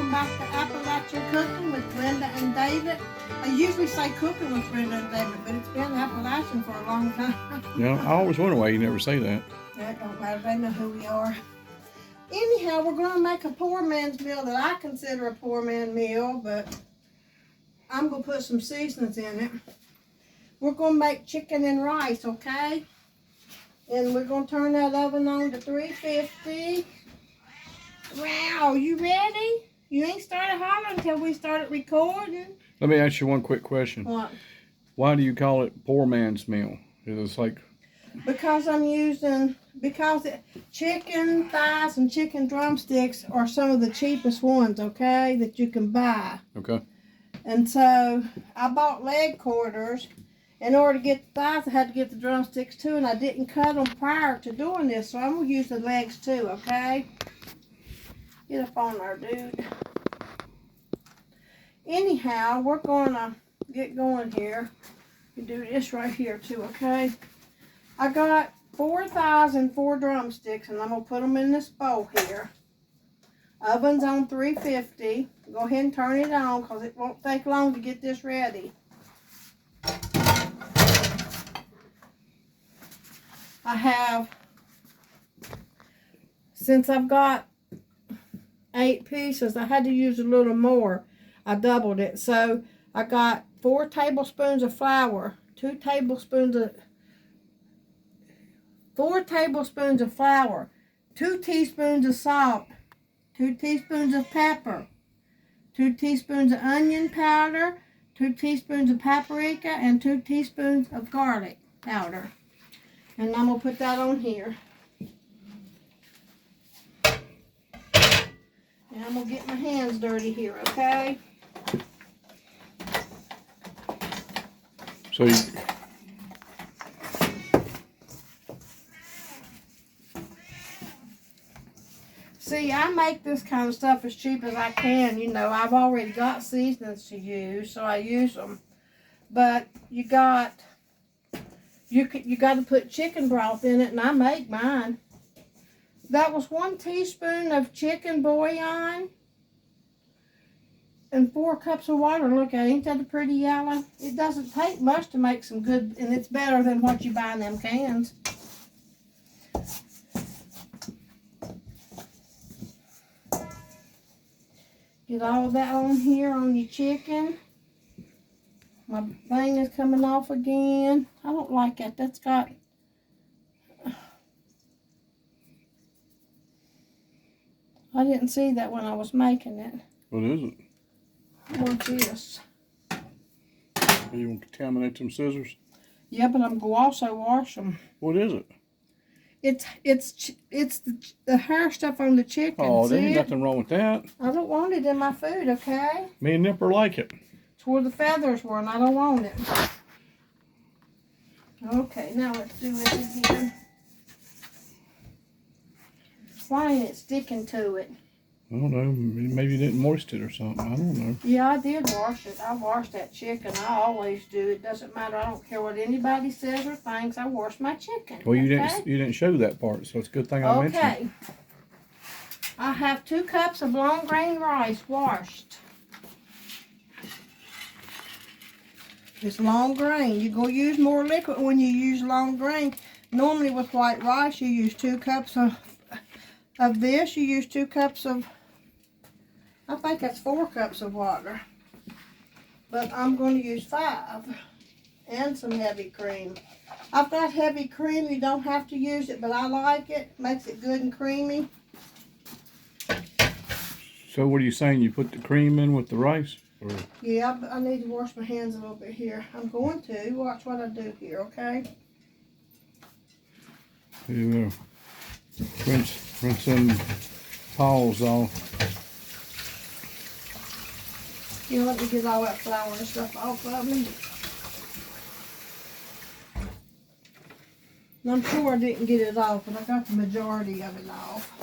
welcome back to Appalachian Cooking with Brenda and David. I usually say cooking with Brenda and David, but it's been Appalachian for a long time. Yeah, I always wonder why you never say that. That don't matter, they know who we are. Anyhow, we're going to make a poor man's meal that I consider a poor man meal, but I'm going to put some seasonings in it. We're going to make chicken and rice, okay? And we're going to turn that oven on to 350. Wow, you ready? You ain't started hollering until we started recording. Let me ask you one quick question. What? Why do you call it poor man's meal? It's like... Because chicken thighs and chicken drumsticks are some of the cheapest ones, okay, that you can buy. Okay. And so I bought leg quarters. In order to get the thighs, I had to get the drumsticks too, and I didn't cut them prior to doing this, so I'm going to use the legs too, okay? Get up on there, dude. Anyhow, we're going to get going here. You do this right here too, okay? I got 4 thighs and 4 drumsticks, and I'm going to put them in this bowl here. Oven's on 350. Go ahead and turn it on because it won't take long to get this ready. I have, since I've got 8 pieces, I had to use a little more. I doubled it. So I got 4 tablespoons of flour, 4 tablespoons of flour, 2 teaspoons of salt, 2 teaspoons of pepper, 2 teaspoons of onion powder, 2 teaspoons of paprika, and 2 teaspoons of garlic powder. And I'm going to put that on here. And I'm going to get my hands dirty here, okay? So you... See, I make this kind of stuff as cheap as I can. You know, I've already got seasonings to use, so I use them. But you got to put chicken broth in it, and I make mine. That was 1 teaspoon of chicken bouillon and 4 cups of water. Look at it, ain't that a pretty yellow? It doesn't take much to make some good, and it's better than what you buy in them cans. Get all that on here on your chicken. My thing is coming off again. I don't like it. That's got... I didn't see that when I was making it. What is it? What's this? Are you going to contaminate them scissors? Yeah, but I'm going to also wash them. What is it? It's the hair stuff on the chicken. Oh, there see ain't it? nothing wrong with that. I don't want it in my food, okay? Me and Nipper like it. It's where the feathers were, and I don't want it. Okay, now let's do it again. Why ain't it sticking to it? I don't know. Maybe you didn't moist it or something. I don't know. Yeah, I did wash it. I washed that chicken. I always do. It doesn't matter. I don't care what anybody says or thinks. I wash my chicken. Well, you okay? didn't show that part, so it's a good thing I mentioned it. Okay. I have 2 cups of long grain rice washed. It's long grain. You're going to use more liquid when you use long grain. Normally with white rice, you use 2 cups of this. You use 2 cups of, I think that's 4 cups of water. But I'm going to use 5 and some heavy cream. I've got heavy cream. You don't have to use it, but I like it. Makes it good and creamy. So what are you saying? You put the cream in with the rice? Or? Yeah, but I need to wash my hands a little bit here. I'm going to. Watch what I do here, okay? Here you go. Rinse them paws off. You let me get all that flour and stuff off of me. And I'm sure I didn't get it off, but I got the majority of it off.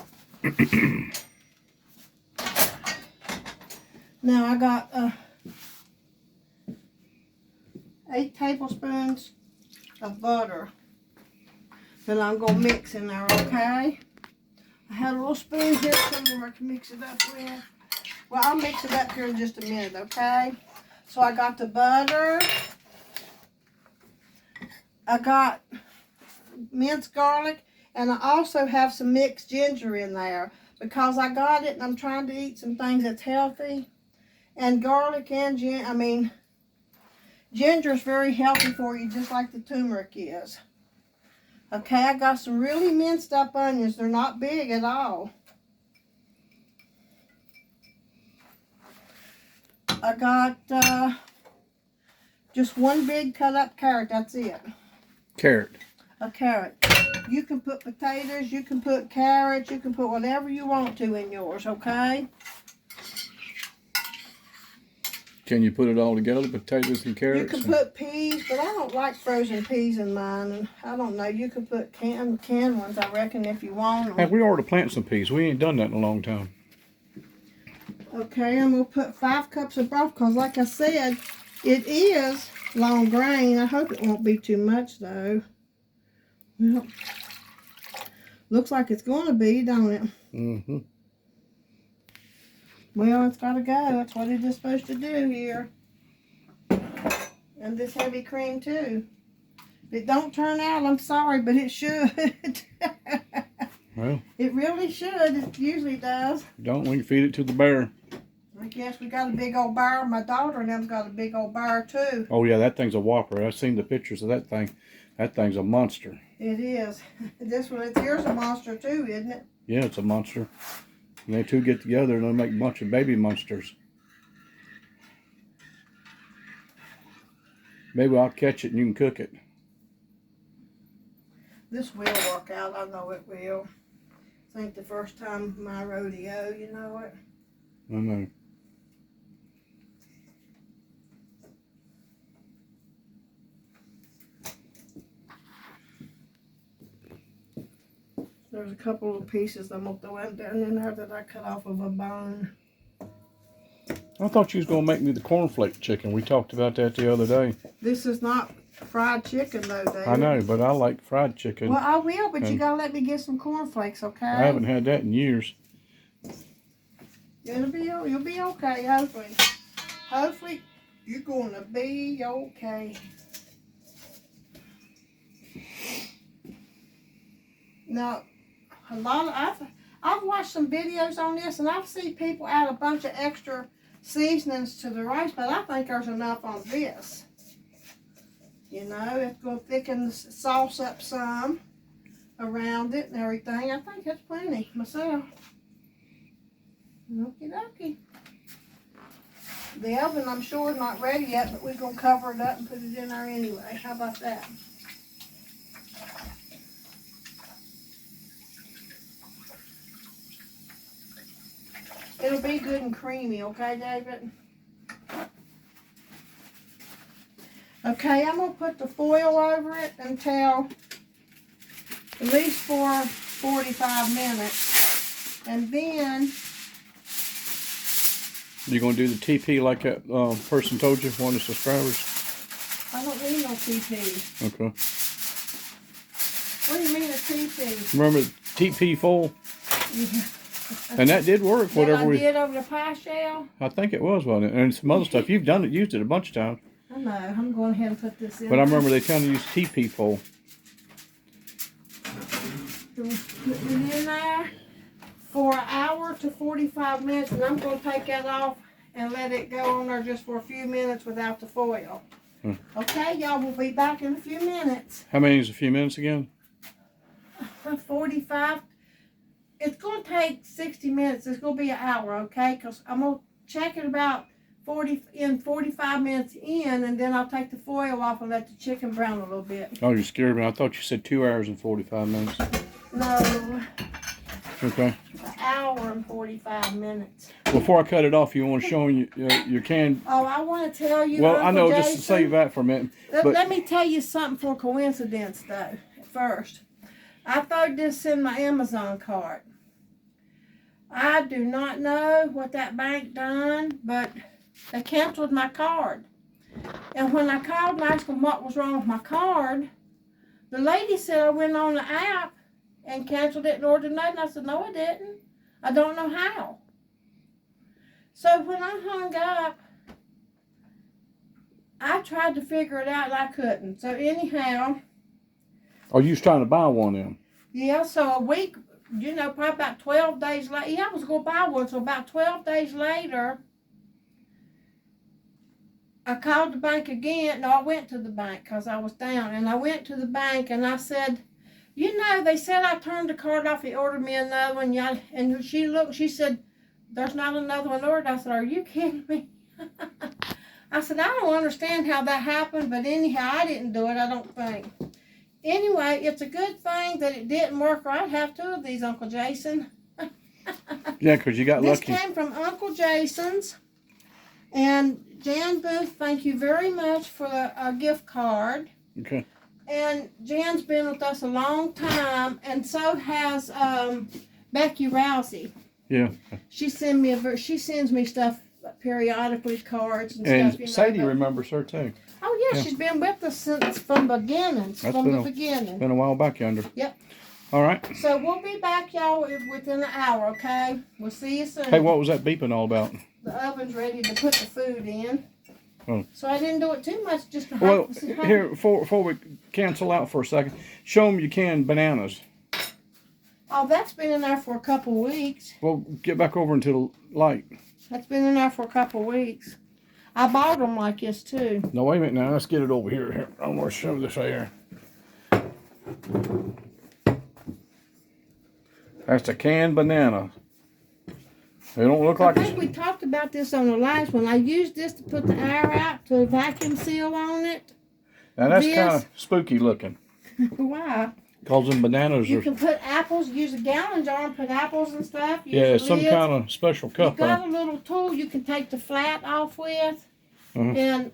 Now I got 8 tablespoons of butter that I'm going to mix in there, okay? I had a little spoon here somewhere I can mix it up with. Well, I'll mix it up here in just a minute, okay? So I got the butter. I got minced garlic. And I also have some mixed ginger in there because I got it and I'm trying to eat some things that's healthy. And garlic and ginger is very healthy for you, just like the turmeric is. Okay, I got some really minced up onions. They're not big at all. I got just one big cut up carrot. That's it. Carrot. A carrot. You can put potatoes, you can put carrots, you can put whatever you want to in yours, okay? Can you put it all together, potatoes and You carrots? can put peas, but I don't like frozen peas in mine. And I don't know. You can put canned ones, I reckon, if you want them. Hey, we ought to plant some peas. We ain't done that in a long time. Okay, I'm going to put 5 cups of broth because, like I said, it is long grain. I hope it won't be too much, though. Well, looks like it's going to be, don't it? Mm-hmm. Well, it's got to go. That's what it is supposed to do here. And this heavy cream, too. If it don't turn out, I'm sorry, but it should. Well, it really should. It usually does. Don't we can feed it to the bear? I guess we got a big old bar. My daughter and them's got a big old bar, too. Oh, yeah, that thing's a whopper. I've seen the pictures of that thing. That thing's a monster. It is. This one, here's a monster, too, isn't it? Yeah, it's a monster. And they two get together and they make a bunch of baby monsters. Maybe I'll catch it and you can cook it. This will work out. I know it will. This ain't the first time my rodeo, you know it. I know. There's a couple of pieces I'm going to throw down in there that I cut off of a bone. I thought you was going to make me the cornflake chicken. We talked about that the other day. This is not fried chicken, though, David. I know, but I like fried chicken. Well, I will, but you got to let me get some cornflakes, okay? I haven't had that in years. You'll be okay, hopefully. Hopefully, you're going to be okay. Now, I've watched some videos on this, and I've seen people add a bunch of extra seasonings to the rice, but I think there's enough on this. You know, it's going to thicken the sauce up some around it and everything. I think that's plenty myself. Okie dokie. The oven, I'm sure, is not ready yet, but we're going to cover it up and put it in there anyway. How about that? It'll be good and creamy, okay, David? Okay, I'm going to put the foil over it until at least for 45 minutes. And then... You going to do the TP like that person told you, one of the subscribers? I don't need no TP. Okay. What do you mean a TP? Remember the TP foil? Yeah. And that did work, whatever we did over the pie shell? I think it was, wasn't it? And some other stuff. You've done it, used it a bunch of times. I know. I'm going ahead and put this in. But I remember they trying to use TP foil. Put it in there for an hour to 45 minutes, and I'm going to take that off and let it go on there just for a few minutes without the foil. Okay, y'all, we'll be back in a few minutes. How many is a few minutes again? 45. It's going to take 60 minutes. It's going to be an hour, okay? Because I'm going to check it about 45 minutes in, and then I'll take the foil off and let the chicken brown a little bit. Oh, you're scared me. I thought you said 2 hours and 45 minutes. No. Okay. An hour and 45 minutes. Before I cut it off, you want to show your can? Oh, I want to tell you. Well, Uncle I know, Jason, just to save that for a minute. Let me tell you something for coincidence, though, first. I throwed this in my Amazon cart. I do not know what that bank done, but they canceled my card. And when I called and asked them what was wrong with my card, the lady said I went on the app and canceled it and ordered nothing. I said, no, I didn't. I don't know how. So when I hung up, I tried to figure it out and I couldn't. So anyhow. Oh, you was trying to buy one of them? Yeah, so a week, probably about 12 days later. Yeah, I was going to buy one. So about 12 days later, I called the bank again. No, I went to the bank because I was down. And I went to the bank and I said, they said I turned the card off. He ordered me another one. And she looked, she said, there's not another one ordered. I said, are you kidding me? I said, I don't understand how that happened. But anyhow, I didn't do it, I don't think. Anyway, it's a good thing that it didn't work, or I'd have 2 of these, Uncle Jason. Yeah, because you got lucky. This came from Uncle Jason's. And Jan Booth, thank you very much for a gift card. Okay. And Jan's been with us a long time, and so has Becky Rousey. Yeah. She sends me stuff periodically, cards and stuff. And Sadie remembers her too. Oh yeah, she's been with us since from beginnings. Beginning. Been a while back yonder. Yep. All right. So we'll be back, y'all, within an hour. Okay. We'll see you soon. Hey, what was that beeping all about? The oven's ready to put the food in. Oh. So I didn't do it too much, just to Well, here before we cancel out for a second, show them you canned bananas. Oh, that's been in there for a couple weeks. Well, get back over into the light. That's been in there for a couple weeks. I bought them like this too. No, wait a minute now. Let's get it over here. Here, I'm going to show this here. That's a canned banana. They don't look like. I think we talked about this on the last one. I used this to put the air out, to vacuum seal on it. Now that's kind of spooky looking. Why? Because them bananas You are. can put apples, use a gallon jar and put apples and stuff. Yeah, some lids. kind of special cup. You got a little tool you can take the flat off with, and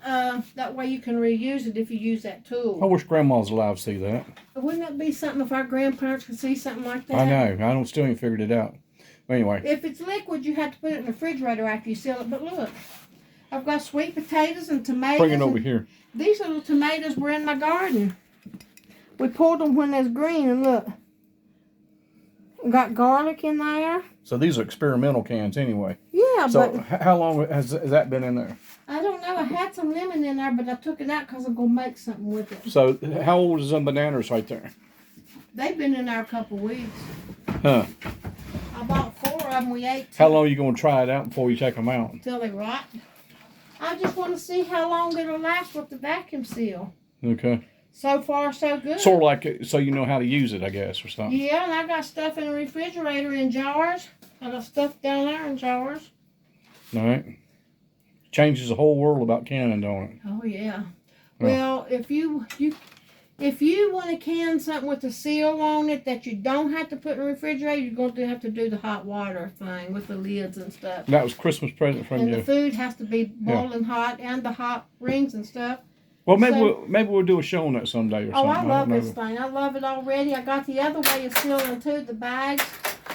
that way you can reuse it if you use that tool. I wish Grandma's alive to see that. Wouldn't that be something if our grandparents could see something like that? I know. Still ain't figured it out. Anyway. If it's liquid, you have to put it in the refrigerator after you seal it. But look, I've got sweet potatoes and tomatoes. Bring it over here. These little tomatoes were in my garden. We pulled them when they're green, and look. Got garlic in there. So these are experimental cans anyway. Yeah, so but... how long has that been in there? I don't know. I had some lemon in there, but I took it out because I'm going to make something with it. So how old is them bananas right there? They've been in there a couple weeks. Huh. I bought 4 of them. We ate 2. How long are you going to try it out before you take them out? Until they rot. I just want to see how long it'll last with the vacuum seal. Okay. So far, so good. Sort of like, so you know how to use it, I guess, or something. Yeah, and I got stuff in the refrigerator in jars. I got stuff down there in jars. All right. Changes the whole world about canning, don't it? Oh, yeah. Well, if you want to can something with a seal on it that you don't have to put in the refrigerator, you're going to have to do the hot water thing with the lids and stuff. That was Christmas present from and you. And the food has to be boiling hot, and the hot rings and stuff. Well, maybe we'll do a show on that someday or something. Oh, I love this thing. I love it already. I got the other way of sealing too, the bags.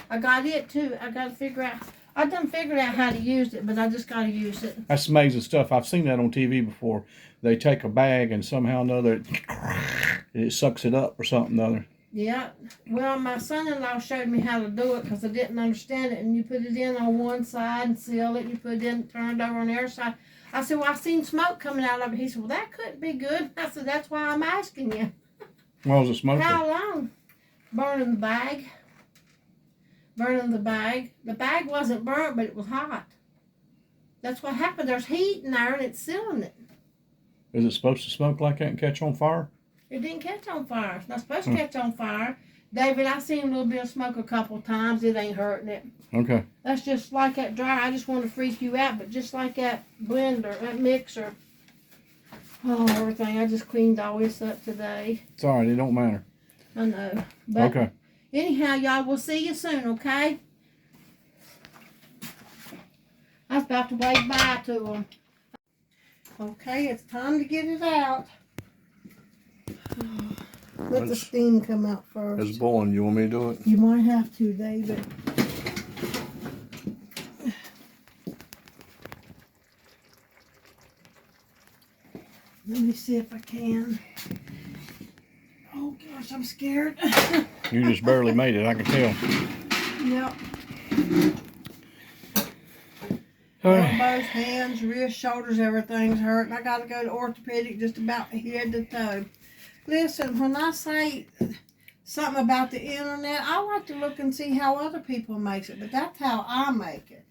I got it too. I got to figure out. I done figured out how to use it, but I just got to use it. That's amazing stuff. I've seen that on TV before. They take a bag and somehow or another it sucks it up or something or other. Yeah. Well, my son-in-law showed me how to do it because I didn't understand it. And you put it in on one side and seal it. You put it in, turn it over on the other side. I said, well, I seen smoke coming out of it. He said, well, that couldn't be good. I said, that's why I'm asking you. Why was it smoking? How long? Burning the bag. Burning the bag. The bag wasn't burnt, but it was hot. That's what happened. There's heat in there, and it's sealing it. Is it supposed to smoke like that and catch on fire? It didn't catch on fire. It's not supposed to catch on fire. David, I seen a little bit of smoke a couple of times. It ain't hurting it. Okay. That's just like that dryer. I just want to freak you out, but just like that blender, that mixer. Oh, everything. I just cleaned all this up today. It's all right. It don't matter. I know. But okay. Anyhow, y'all, we'll see you soon, okay? I was about to wave bye to them. Okay, it's time to get it out. Let the steam come out first. It's boiling. You want me to do it? You might have to, David. Let me see if I can. Oh gosh, I'm scared. You just barely made it, I can tell. Yep. Elbows, hands, wrists, shoulders, everything's hurting. I got to go to orthopedic just about head to toe. Listen, when I say something about the internet, I like to look and see how other people makes it, but that's how I make it.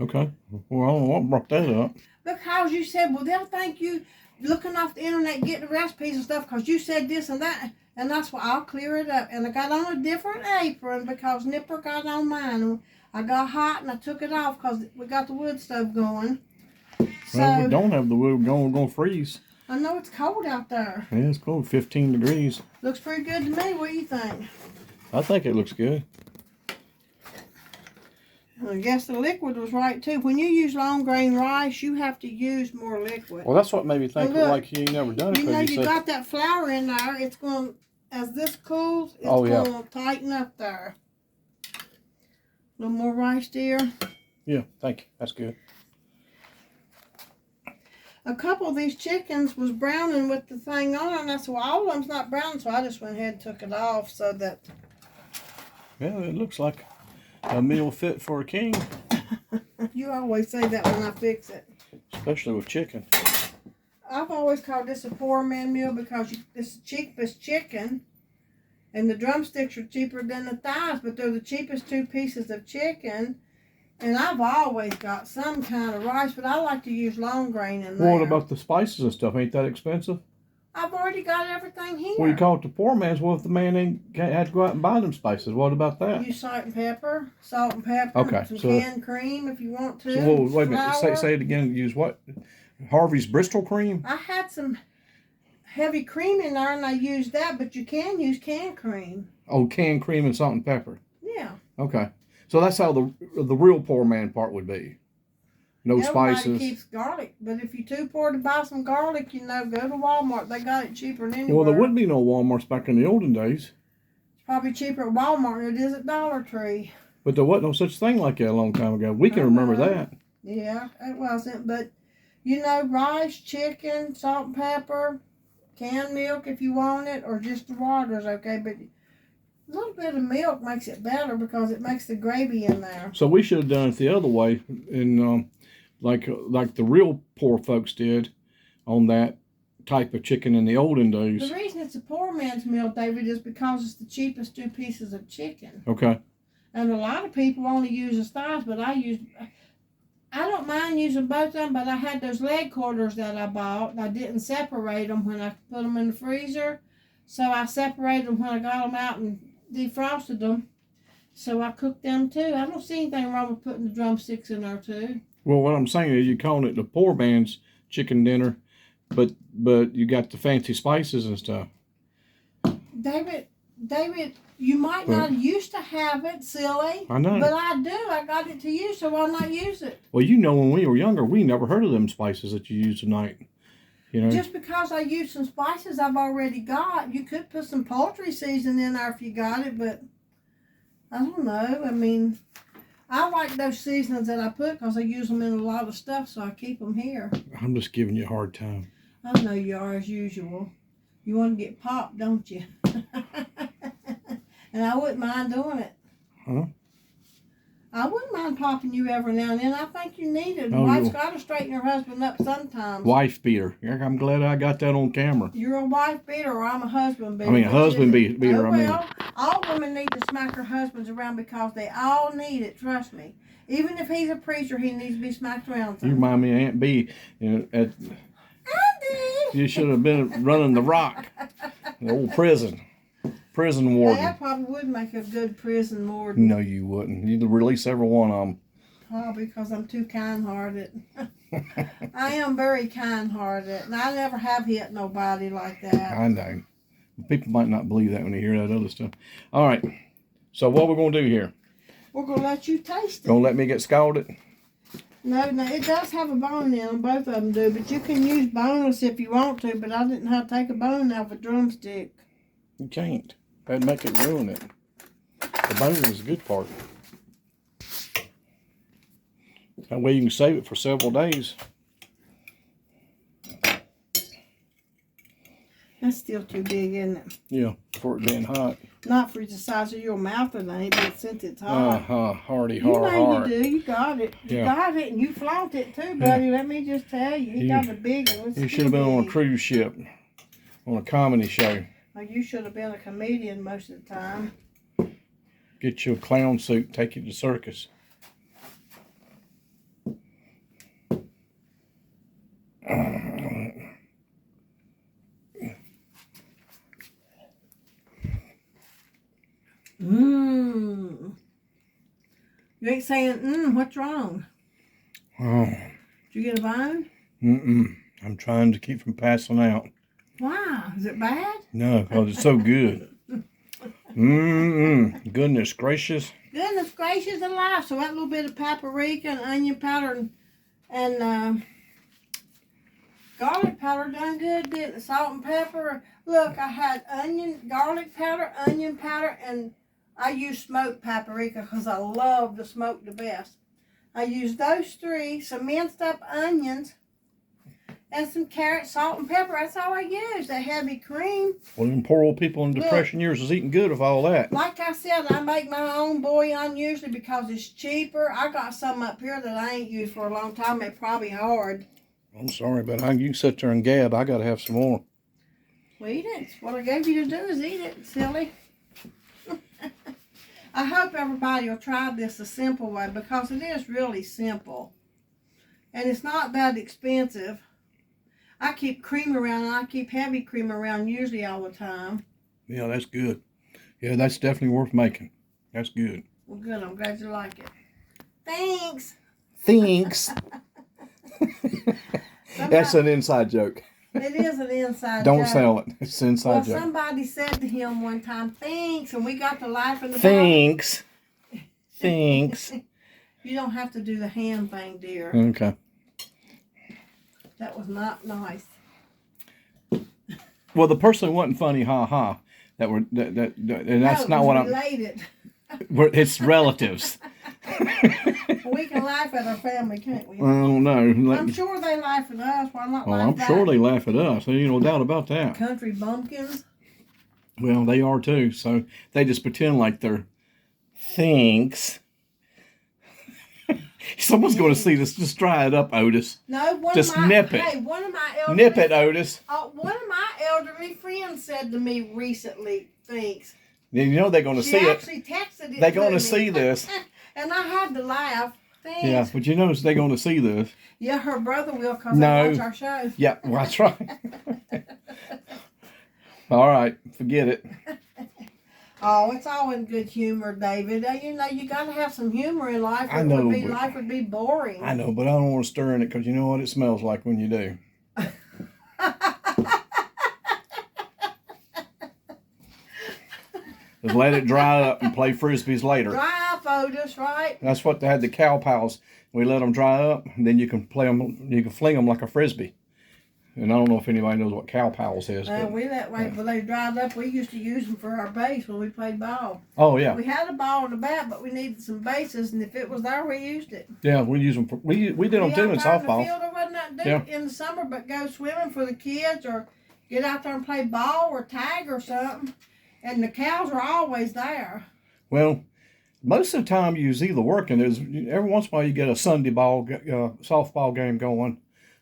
Okay. Well, I don't know what brought that up. Because you said, well, they'll think you looking off the internet, getting the recipes and stuff, because you said this and that, and that's why I'll clear it up. And I got on a different apron because Nipper got on mine. I got hot and I took it off because we got the wood stove going. So, well, we don't have the wood going. We're going to freeze. I know it's cold out there. Yeah, it's cold, 15 degrees. Looks pretty good to me. What do you think? I think it looks good. I guess the liquid was right too. When you use long grain rice, you have to use more liquid. Well, that's what made me think look, like you ain't never done it. You know, you said, got that flour in there. It's going, as this cools, it's Oh, yeah. going to tighten up there. A little more rice, dear. Yeah, thank you. That's good. A couple of these chickens was browning with the thing on it, and I said, well, all of them's not brown, so I just went ahead and took it off so that... Yeah, it looks like a meal fit for a king. You always say that when I fix it. Especially with chicken. I've always called this a poor man meal because it's the cheapest chicken, and the drumsticks are cheaper than the thighs, but they're the cheapest 2 pieces of chicken. And I've always got some kind of rice, but I like to use long grain in there. What about the spices and stuff? Ain't that expensive? I've already got everything here. Well, you call it the poor man's. Well, if the man can't have to go out and buy them spices, what about that? Use salt and pepper, Okay, some so canned cream if you want to. So, wait a minute. Flour. Say it again. Use what? Harvey's Bristol cream? I had some heavy cream in there, and I used that, but you can use canned cream. Oh, canned cream and salt and pepper. Yeah. Okay. So that's how the real poor man part would be. No spices. Everybody keeps garlic, but if you're too poor to buy some garlic, you know, go to Walmart. They got it cheaper than anywhere. Well, there wouldn't be no Walmarts back in the olden days. It's probably cheaper at Walmart than it is at Dollar Tree. But there wasn't no such thing like that a long time ago. We can remember that. Yeah, it wasn't. But, you know, rice, chicken, salt and pepper, canned milk if you want it, or just the water is okay. But a little bit of milk makes it better because it makes the gravy in there. So we should have done it the other way, and like the real poor folks did on that type of chicken in the olden days. The reason it's a poor man's meal, David, is because it's the cheapest 2 pieces of chicken. Okay. And a lot of people only use the thighs, but I don't mind using both of them, but I had those leg quarters that I bought, and I didn't separate them when I put them in the freezer. So I separated them when I got them out and defrosted them. So I cooked them too. I don't see anything wrong with putting the drumsticks in there too. Well, what I'm saying is you're calling it the poor man's chicken dinner, but you got the fancy spices and stuff. David, you might not used to have it, silly. I know. But I do. I got it to use, so why not use it? Well, you know, when we were younger, we never heard of them spices that you use tonight. You know. Just because I use some spices I've already got, you could put some poultry seasoning in there if you got it, but I don't know. I mean, I like those seasonings that I put because I use them in a lot of stuff, so I keep them here. I'm just giving you a hard time. I know you are, as usual. You want to get popped, don't you? And I wouldn't mind doing it. Huh? I wouldn't mind popping you every now and then. I think you need it. Oh, Wife's got to straighten her husband up sometimes. Wife beater. I'm glad I got that on camera. You're a wife beater, or I'm a husband beater. I mean, a husband beater. Oh, well, all women need to smack their husbands around because they all need it. Trust me. Even if he's a preacher, he needs to be smacked around. You remind me of Aunt B. Andy! You should have been running the rock. The old prison warden. That probably would make a good prison warden. No, you wouldn't. You'd release every one of them. Probably because I'm too kind-hearted. I am very kind-hearted, and I never have hit nobody like that. I know. People might not believe that when they hear that other stuff. All right. So what we're going to do here? We're going to let you taste it. Don't let me get scalded? No, it does have a bone in them. Both of them do, but you can use boneless if you want to, but I didn't know how to take a bone out of a drumstick. You can't. That'd make it ruin it. The bone is the good part. That way you can save it for several days. That's still too big, isn't it? Yeah, for it being hot. Not for the size of your mouth or anything, but since it's hot. Hardy, You know hard. you do. You got it. You got it, and you flaunt it too, buddy. Yeah. Let me just tell you. You got a big one. You should have been on a cruise ship, on a comedy show. Oh, you should have been a comedian most of the time. Get you a clown suit, take you to the circus. Mmm. You ain't saying, what's wrong? Oh. Did you get a bone? I'm trying to keep from passing out. Why? Is it bad? No, because it's so good. Goodness gracious. Goodness gracious alive. So that little bit of paprika and onion powder and garlic powder done good, didn't it? Salt and pepper. Look, I had garlic powder, onion powder, and I use smoked paprika because I love the smoke the best. I used those three, some minced up onions, and some carrots, salt, and pepper. That's all I used. That heavy cream. Well, them poor old people in depression years is eating good with all that. Like I said, I make my own bouillon usually because it's cheaper. I got some up here that I ain't used for a long time. They're probably hard. I'm sorry, but you can sit there and gab. I got to have some more. Well, eat it. What I gave you to do is eat it, silly. I hope everybody will try this the simple way because it is really simple. And it's not that expensive. I keep cream around and I keep heavy cream around usually all the time. Yeah, that's good. Yeah, that's definitely worth making. That's good. Well, good. I'm glad you like it. Thanks. Thanks. That's an inside joke. It is an inside Don't joke. sell it. It's an inside joke. Somebody said to him one time, thanks, and we got to laughing about Thanks. Thanks. You don't have to do the hand thing, dear. Okay. That was not nice. Well, the person wasn't funny, ha. And that's not what I'm. Related. It's relatives. We can laugh at our family, can't we? I don't know. I'm sure they laugh at us. Why not Well, laugh I'm sure they laugh at us. Ain't no doubt about that. Country bumpkins. Well, they are too. So they just pretend like they're thanks. Someone's going to see this. Just dry it up, Otis. No, nip it. Hey, one of my elderly, nip it, Otis. One of my elderly friends said to me recently, thanks. You know they're going to see it. She actually texted it. They're going to me. see this. And I had to laugh. Thanks. Yeah, but you notice they're going to see this. Yeah, her brother will because they watch our show. Yeah, well, that's right. All right, forget it. Oh, it's all in good humor, David. You know, you got to have some humor in life. I know, Life would be boring. I know, but I don't want to stir in it because you know what it smells like when you do. Just let it dry up and play frisbees later. Dry up, Otis, right? That's what they had the cow pals. We let them dry up, and then you can play them. You can fling them like a frisbee. And I don't know if anybody knows what cow pals is. But, We that way, when they dried up, we used to use them for our base when we played ball. Oh yeah. We had a ball and a bat, but we needed some bases, and if it was there, we used it. Yeah, we use them. We did them too in softball. There wasn't nothing to do in the summer, but go swimming for the kids or get out there and play ball or tag or something. And the cows are always there. Well, most of the time you was either working. There's every once in a while you get a Sunday softball game going,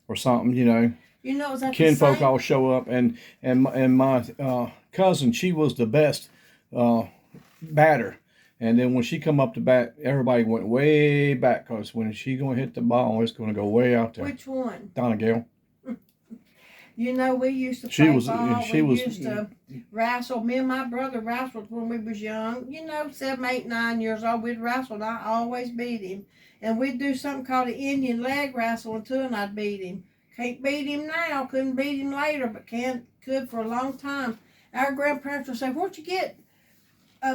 or something. You know. You know, is that Kinfolk all show up, and my cousin, she was the best batter. And then when she come up to bat, everybody went way back because when she gonna hit the ball, it's gonna go way out there. Which one? Donna Gale. You know, we used to play ball. We used to wrestle. Me and my brother wrestled when we was young. You know, 7, 8, 9 years old. We'd wrestle, and I always beat him. And we'd do something called an Indian leg wrestling too, and I'd beat him. Can't beat him now. Couldn't beat him later, but could for a long time. Our grandparents would say, "Won't you get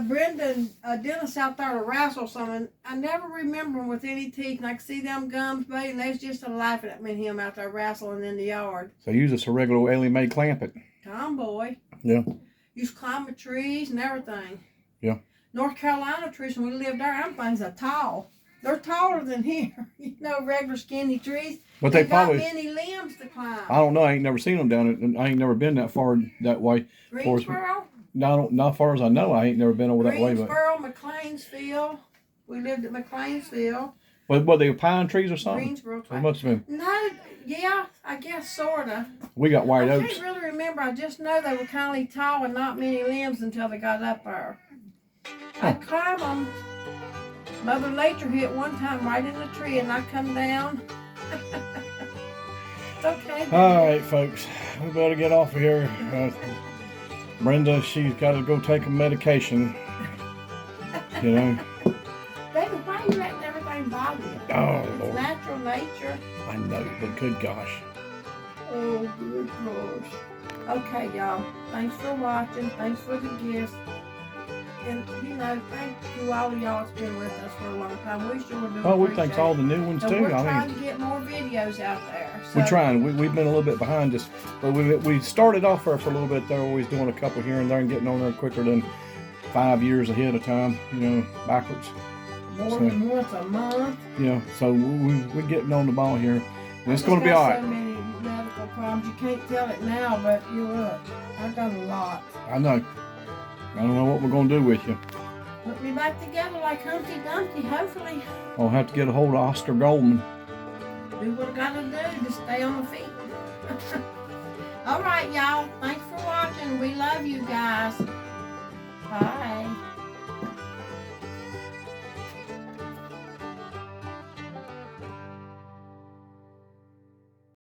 Brenda and Dennis out there to wrestle something?" I never remember them with any teeth, and I could see them gums, buddy, and they was just laughing at me and him out there wrestling in the yard. So you just a regular Ellie Mae Clampett. Tomboy. Yeah. Used to climb the trees and everything. Yeah. North Carolina trees, when we lived there, them things are tall. They're taller than here. You know, regular skinny trees. But they probably got many limbs to climb. I don't know. I ain't never seen them down it. I ain't never been that far that way. Greensboro? not far as I know. I ain't never been over that way. But Greensboro, McLeansville. We lived at McLeansville. were they pine trees or something? Greensboro. It must have been. No, yeah, I guess sorta. We got white I oaks. can't really remember. I just know they were kind of tall and not many limbs until they got up there. I'd climb them. Mother Nature hit one time right in the tree, and I come down. It's okay. All right, folks, we better get off of here. Brenda, she's got to go take a medication. You know. Baby, why are you letting everything bother you? Oh, It's Lord. natural nature. I know, but good gosh. Oh, good gosh. Okay, y'all. Thanks for watching. Thanks for the gifts. And, you know, thank you all of y'all that's been with us for a long time. We sure do. Oh, we appreciate thanks all the new ones it. too. And we're I trying mean, to get more videos out there. So, we're trying. We've been a little bit behind us, but we started off there for a little bit. They're always doing a couple here and there and getting on there quicker than 5 years ahead of time. You know, backwards. More than once a month. Yeah, so we're getting on the ball here. And it's I going to be just all got right. so many medical problems. You can't tell it now, but you look. I've got a lot. I know. I don't know what we're going to do with you. Put me back together like Humpty Dumpty, hopefully. I'll have to get a hold of Oscar Goldman. Do what I gotta do to stay on my feet. All right, y'all. Thanks for watching. We love you guys. Bye.